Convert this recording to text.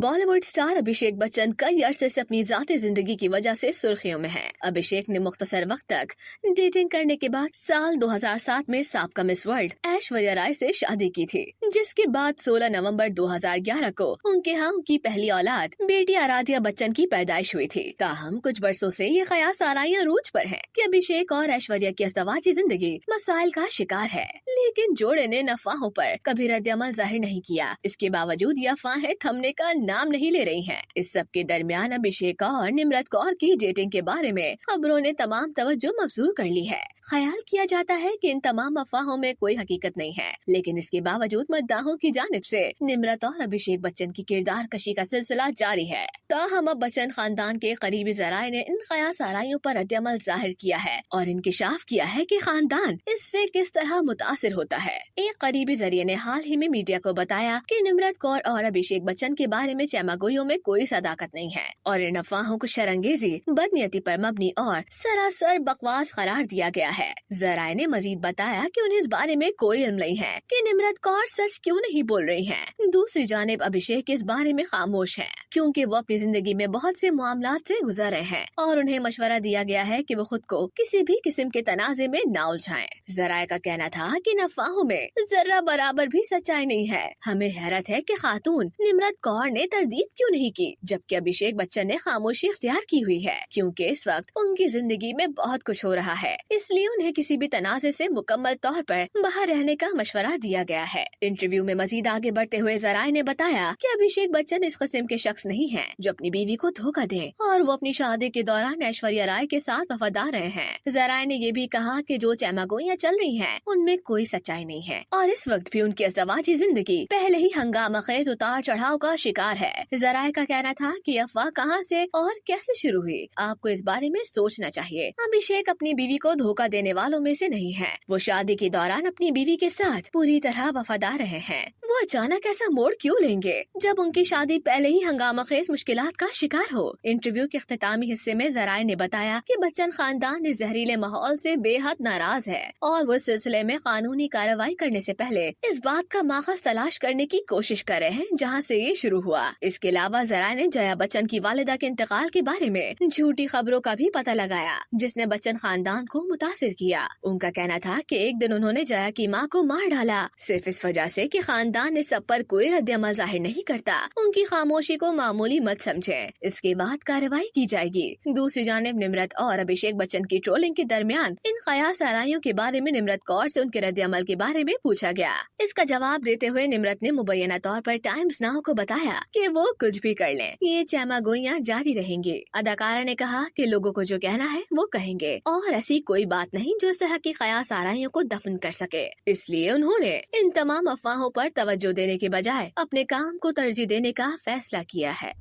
Bollywood star Abhishek Bachchan कई अरसे से अपनी जाती जिंदगी की वजह से सुर्खियों में हैं। अभिषेक ने मुख्तसर वक्त तक डेटिंग करने के बाद साल 2007 में साबका मिस वर्ल्ड ऐश्वर्या राय से शादी की थी, जिसके बाद 16 नवंबर 2011 को उनके यहाँ उनकी पहली औलाद बेटी आराध्या बच्चन की पैदाइश हुई थी। ताहम कुछ बरसों से ये कयास आराइयां रूज पर है कि अभिषेक और ऐश्वर्या की अज़दवाजी जिंदगी मसाइल का शिकार है, लेकिन जोड़े ने अफवाहों पर कभी रद्द-ए-अमल जाहिर नहीं किया। इसके बावजूद ये अफवाहें थमने का नाम नहीं ले रही हैं। इस सब के दरमियान अभिषेक और निम्रत कौर की डेटिंग के बारे में खबरों ने तमाम तवज्जो मबजूल कर ली है। ख्याल किया जाता है कि इन तमाम अफवाहों में कोई हकीकत नहीं है, लेकिन इसके बावजूद मद्दाहों की जानिब से निम्रत और अभिषेक बच्चन की किरदार कशी का सिलसिला जारी है। ताहम अब बच्चन खानदान के करीबी जराये ने इन कयास आराइयों पर रद्द-ए-अमल जाहिर किया है और इंकिशाफ किया है कि खानदान इससे किस तरह मुतासिर होता है। एक करीबी जरिए ने हाल ही में मीडिया को बताया कि निम्रत कौर और अभिषेक बच्चन के बारे में चैमागोइयों में कोई सदाकत नहीं है और इन अफवाहों को शरंगेजी, बदनीयती पर मबनी और सरासर बकवास करार दिया गया है। जराये ने मजीद बताया कि उन्हें इस बारे में कोई इल्म नहीं है कि निम्रत कौर सच क्यों नहीं बोल रही हैं। दूसरी जानिब अभिषेक इस बारे में खामोश हैं, क्योंकि वो अपनी जिंदगी में बहुत से मामलात से गुजर रहे हैं और उन्हें मशवरा दिया गया है कि वो खुद को किसी भी किस्म के तनाजे में न उलझाएं। जराये का कहना था कि इन अफवाहों में जरा बराबर भी सच्चाई नहीं है। हमें हैरत है कि खातून निम्रत कौर ने तरदीद क्यों नहीं की, जबकि अभिषेक बच्चन ने खामोशी इख्तियार की हुई है, क्योंकि इस वक्त उनकी जिंदगी में बहुत कुछ हो रहा है, इसलिए उन्हें किसी भी तनाजे से मुकम्मल तौर पर बाहर रहने का मशवरा दिया गया है। इंटरव्यू में मजीद आगे बढ़ते हुए जराये ने बताया कि अभिषेक बच्चन इस किस्म के शख्स नहीं है जो अपनी बीवी को धोखा दे और वो अपनी शादी के दौरान ऐश्वर्या राय के साथ वफादार रहे हैं। जराये ने ये भी कहा कि जो चैमागोइयां चल रही हैं, उनमें कोई सच्चाई नहीं है और इस वक्त भी उनकी अज़दवाजी जिंदगी पहले ही हंगामा खेज उतार चढ़ाव का शिकार है। जराये का कहना था कि अफवाह कहां से और कैसे शुरू हुई, आपको इस बारे में सोचना चाहिए। अभिषेक अपनी बीवी को धोखा देने वालों में से नहीं है। वो शादी के दौरान अपनी बीवी के साथ पूरी तरह वफादार रहे हैं। वो अचानक ऐसा मोड़ क्यों लेंगे जब उनकी शादी पहले ही हंगामा खेज मुश्किलात का शिकार हो। इंटरव्यू के इख्तितामी हिस्से में जराये ने बताया कि बच्चन खानदान इस जहरीले माहौल से बेहद नाराज है और वो इस सिलसिले में कानूनी कार्रवाई करने से पहले इस बात का माखज तलाश करने की कोशिश कर रहे हैं जहां से ये शुरू हुआ। इसके अलावा जराये ने जया बच्चन की वालिदा के इंतकाल के बारे में झूठी खबरों का भी पता लगाया, जिसने बच्चन खानदान को मुतासिर किया। उनका कहना था कि एक दिन उन्होंने जया की मां को मार डाला, सिर्फ इस वजह से कि खानदान इस सब पर कोई रद्द-ए-अमल जाहिर नहीं करता। उनकी खामोशी को मामूली मत समझें, इसके बाद कार्रवाई की जाएगी। दूसरी जानिब निम्रत और अभिषेक बच्चन की ट्रोलिंग के दरमियान इन कयास आराइयों के बारे में निम्रत कौर से उनके रद्द-ए-अमल के बारे में पूछा गया। इसका जवाब देते हुए निम्रत ने मुबैना तौर पर टाइम्स नाउ को बताया कि वो कुछ भी कर लें, ये चैमागोइयां जारी रहेंगी। अदाकारा ने कहा कि लोगों को जो कहना है वो कहेंगे और ऐसी कोई बात नहीं जो इस तरह की कयास आराइयों को दफन कर सके। इसलिए उन्होंने इन तमाम अफवाहों पर तवज्जो देने के बजाय अपने काम को तरजीह देने का फैसला किया है।